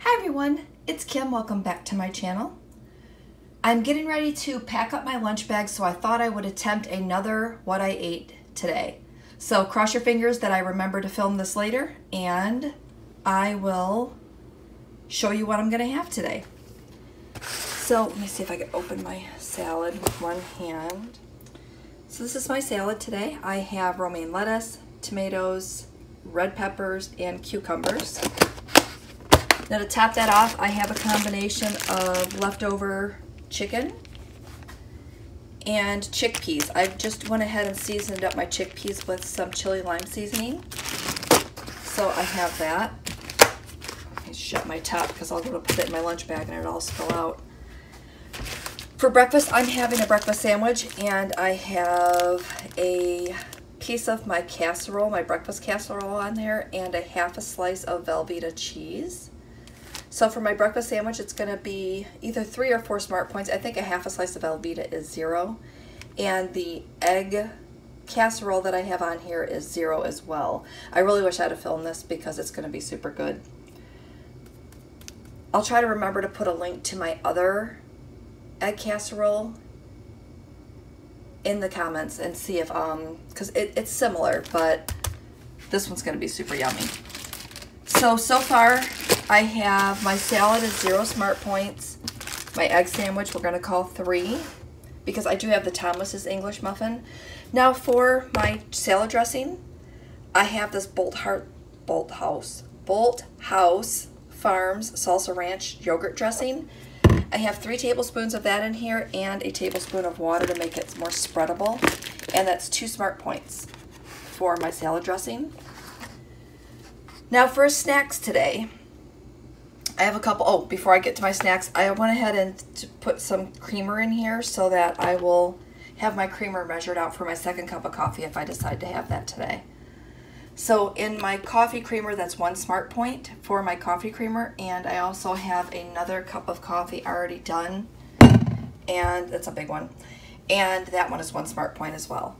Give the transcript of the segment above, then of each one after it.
Hi everyone, it's Kim. Welcome back to my channel. I'm getting ready to pack up my lunch bag, so I thought I would attempt another what I ate today. So cross your fingers that I remember to film this later, and I will show you what I'm going to have today. So let me see if I can open my salad with one hand. So this is my salad today. I have romaine lettuce, tomatoes, red peppers, and cucumbers. Now to top that off, I have a combination of leftover chicken and chickpeas. I just went ahead and seasoned up my chickpeas with some chili lime seasoning. So I have that. Let me shut my top because I'll go to put it in my lunch bag and it'll all spill out. For breakfast, I'm having a breakfast sandwich, and I have a piece of my casserole, my breakfast casserole on there, and a half a slice of Velveeta cheese. So for my breakfast sandwich, it's going to be either 3 or 4 Smart Points. I think a half a slice of Velveeta is 0. And the egg casserole that I have on here is 0 as well. I really wish I had filmed this because it's going to be super good. I'll try to remember to put a link to my other egg casserole in the comments and see if, because it's similar, but this one's going to be super yummy. So far, I have my salad is 0 Smart Points. My egg sandwich we're going to call 3 because I do have the Thomas's English muffin. Now for my salad dressing, I have this Bolt House Farms Salsa Ranch yogurt dressing. I have 3 tablespoons of that in here and a tablespoon of water to make it more spreadable. And that's 2 Smart Points for my salad dressing. Now for snacks today, I have a couple. Oh, before I get to my snacks, I went ahead and put some creamer in here so that I will have my creamer measured out for my second cup of coffee if I decide to have that today. So in my coffee creamer, that's 1 Smart Point for my coffee creamer, and I also have another cup of coffee already done, and it's a big one, and that one is 1 Smart Point as well.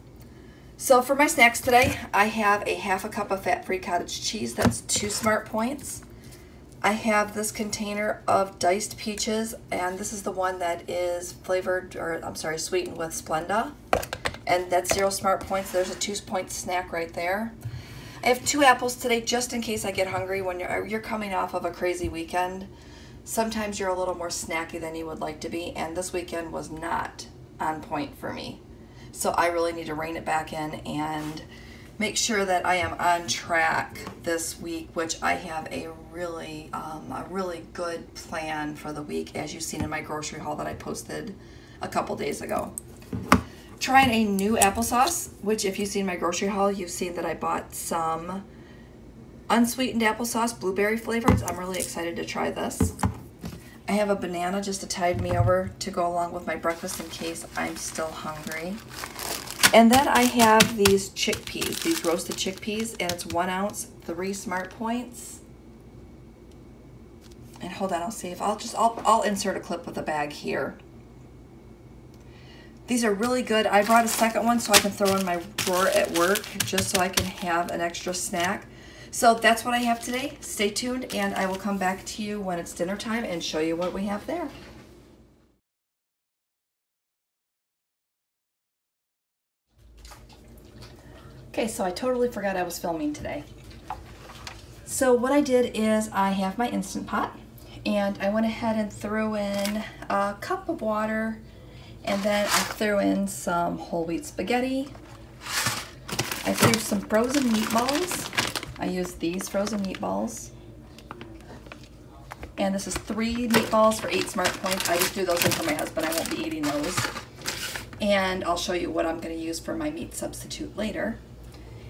So for my snacks today, I have a half a cup of fat-free cottage cheese, that's 2 Smart Points. I have this container of diced peaches, and this is the one that is flavored, or I'm sorry, sweetened with Splenda, and that's 0 Smart Points. There's a 2-point snack right there. I have 2 apples today just in case I get hungry. When you're coming off of a crazy weekend, sometimes you're a little more snacky than you would like to be, and this weekend was not on point for me. So I really need to rein it back in and make sure that I am on track this week, which I have a really good plan for the week, as you've seen in my grocery haul that I posted a couple days ago. Trying a new applesauce, which if you've seen my grocery haul, you've seen that I bought some unsweetened applesauce, blueberry flavored. I'm really excited to try this. I have a banana just to tide me over to go along with my breakfast in case I'm still hungry. And then I have these chickpeas, these roasted chickpeas, and it's 1 ounce, 3 Smart Points. And hold on, I'll see if I'll insert a clip with the bag here. These are really good. I brought a second one so I can throw in my drawer at work just so I can have an extra snack. So that's what I have today. Stay tuned and I will come back to you when it's dinner time and show you what we have there. Okay, so I totally forgot I was filming today. So what I did is I have my Instant Pot, and I went ahead and threw in a cup of water, and then I threw in some whole wheat spaghetti. I threw some frozen meatballs. I used these frozen meatballs. And this is 3 meatballs for 8 Smart Points. I just threw those in for my husband. I won't be eating those. And I'll show you what I'm going to use for my meat substitute later.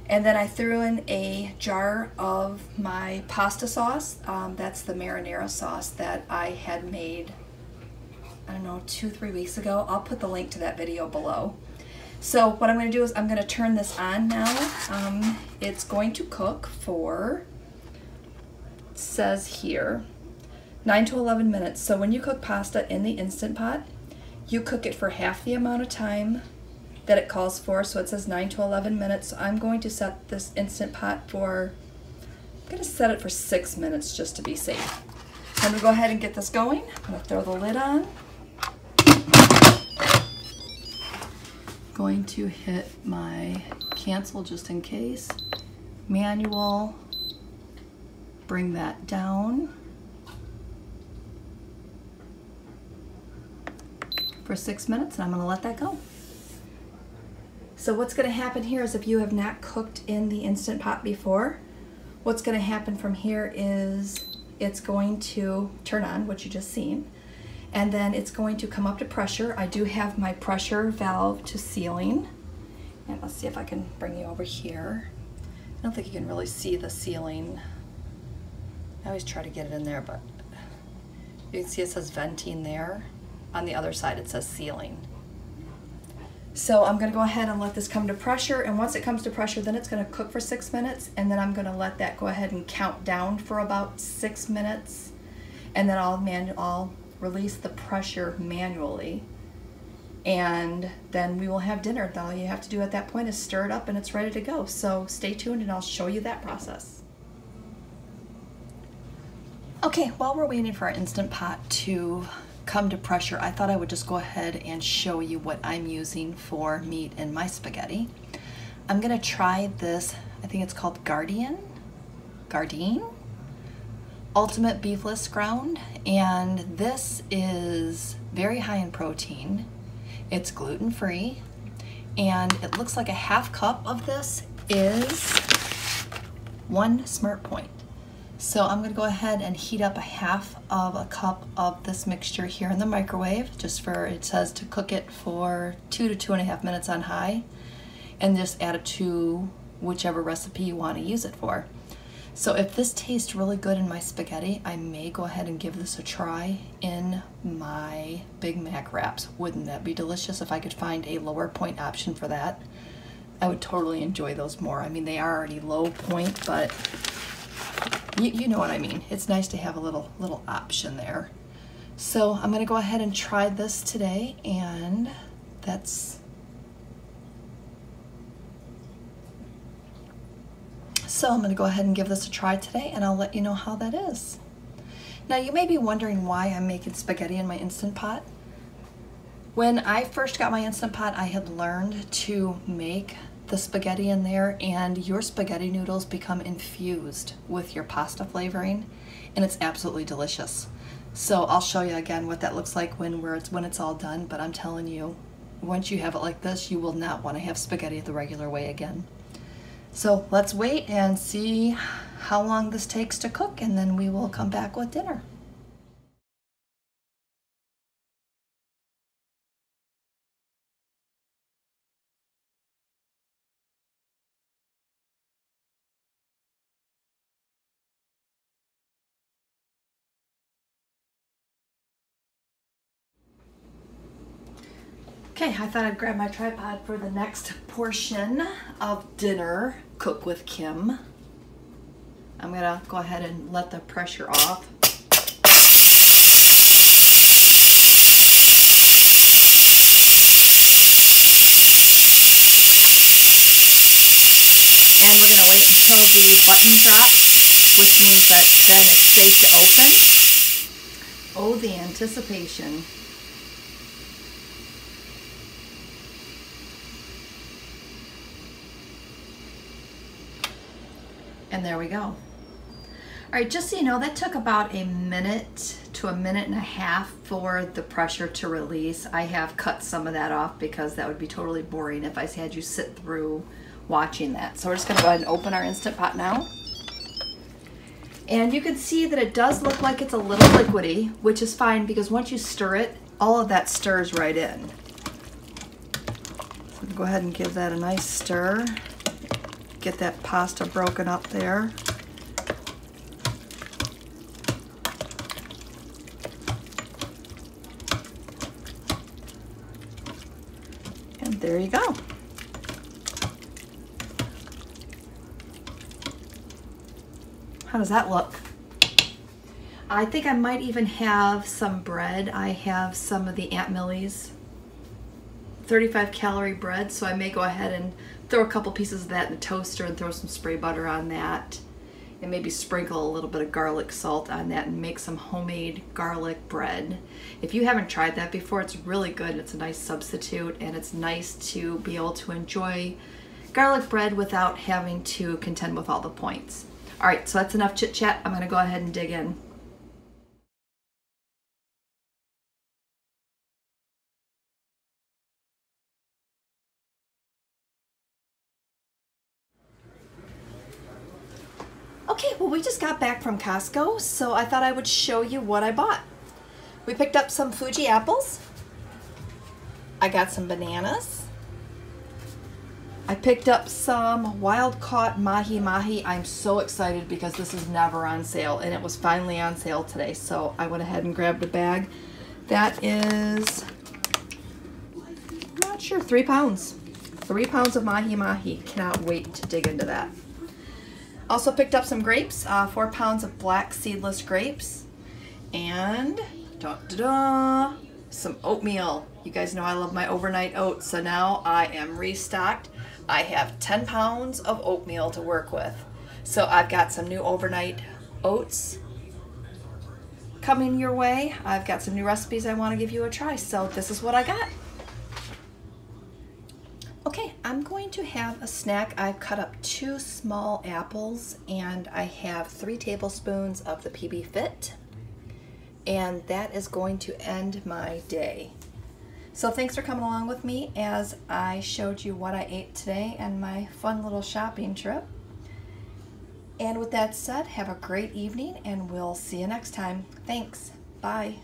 And then I threw in a jar of my pasta sauce. That's the marinara sauce that I had made, I don't know, 2-3 weeks ago. I'll put the link to that video below. So what I'm going to do is I'm going to turn this on now. It's going to cook for, it says here, 9 to 11 minutes. So when you cook pasta in the Instant Pot, you cook it for half the amount of time that it calls for. So it says 9 to 11 minutes. So I'm going to set this Instant Pot for, I'm going to set it for 6 minutes just to be safe. I'm gonna go ahead and get this going. I'm gonna throw the lid on. Going to hit my cancel just in case. Manual, bring that down for 6 minutes, and I'm gonna let that go. So what's gonna happen here is if you have not cooked in the Instant Pot before, what's gonna happen from here is it's going to turn on, what you just seen, and then it's going to come up to pressure. I do have my pressure valve to sealing, and let's see if I can bring you over here. I don't think you can really see the sealing. I always try to get it in there, but you can see it says venting there. On the other side it says sealing. So I'm gonna go ahead and let this come to pressure, and once it comes to pressure, then it's gonna cook for 6 minutes, and then I'm gonna let that go ahead and count down for about 6 minutes, and then I'll release the pressure manually, and then we will have dinner. All you have to do at that point is stir it up and it's ready to go. So stay tuned and I'll show you that process. Okay, while we're waiting for our Instant Pot to come to pressure, I thought I would just go ahead and show you what I'm using for meat in my spaghetti. I'm gonna try this, I think it's called Gardein Ultimate Beefless Ground, and this is very high in protein. It's gluten-free, and it looks like a half cup of this is 1 smart point. So I'm gonna go ahead and heat up a half of a cup of this mixture here in the microwave, just for, it says to cook it for 2 to 2.5 minutes on high, and just add it to whichever recipe you want to use it for. So if this tastes really good in my spaghetti, I may go ahead and give this a try in my Big Mac wraps. Wouldn't that be delicious if I could find a lower point option for that? I would totally enjoy those more. I mean, they are already low point, but you know what I mean. It's nice to have a little option there. So I'm gonna go ahead and try this today, and so I'm gonna go ahead and give this a try today, and I'll let you know how that is. Now you may be wondering why I'm making spaghetti in my Instant Pot. When I first got my Instant Pot, I had learned to make the spaghetti in there, and your spaghetti noodles become infused with your pasta flavoring, and it's absolutely delicious. So I'll show you again what that looks like when it's all done, but I'm telling you, once you have it like this, you will not want to have spaghetti the regular way again. So let's wait and see how long this takes to cook, and then we will come back with dinner. Okay, I thought I'd grab my tripod for the next portion of dinner, Cook with Kim. I'm gonna go ahead and let the pressure off. And we're gonna wait until the button drops, which means that then it's safe to open. Oh, the anticipation. And there we go. All right, just so you know, that took about a minute to a minute and a half for the pressure to release. I have cut some of that off because that would be totally boring if I had you sit through watching that. So we're just gonna go ahead and open our Instant Pot now. And you can see that it does look like it's a little liquidy, which is fine because once you stir it, all of that stirs right in. So go ahead and give that a nice stir. Get that pasta broken up there. And there you go. How does that look? I think I might even have some bread. I have some of the Aunt Millie's 35 calorie bread, so I may go ahead and throw a couple pieces of that in the toaster and throw some spray butter on that and maybe sprinkle a little bit of garlic salt on that and make some homemade garlic bread. If you haven't tried that before, it's really good. It's a nice substitute, and it's nice to be able to enjoy garlic bread without having to contend with all the points. All right, so that's enough chit chat. I'm gonna go ahead and dig in. Okay, well, we just got back from Costco, so I thought I would show you what I bought. We picked up some Fuji apples. I got some bananas. I picked up some wild-caught mahi-mahi. I'm so excited because this is never on sale, and it was finally on sale today, so I went ahead and grabbed a bag. That is, I'm not sure, 3 pounds. 3 pounds of mahi-mahi. Cannot wait to dig into that. Also picked up some grapes, 4 pounds of black seedless grapes, and some oatmeal. You guys know I love my overnight oats, so now I am restocked. I have 10 pounds of oatmeal to work with. So I've got some new overnight oats coming your way. I've got some new recipes I want to give you a try, so this is what I got. Okay, I'm going to have a snack. I've cut up 2 small apples, and I have 3 tablespoons of the PB Fit, and that is going to end my day. So thanks for coming along with me as I showed you what I ate today and my fun little shopping trip. And with that said, have a great evening, and we'll see you next time. Thanks. Bye.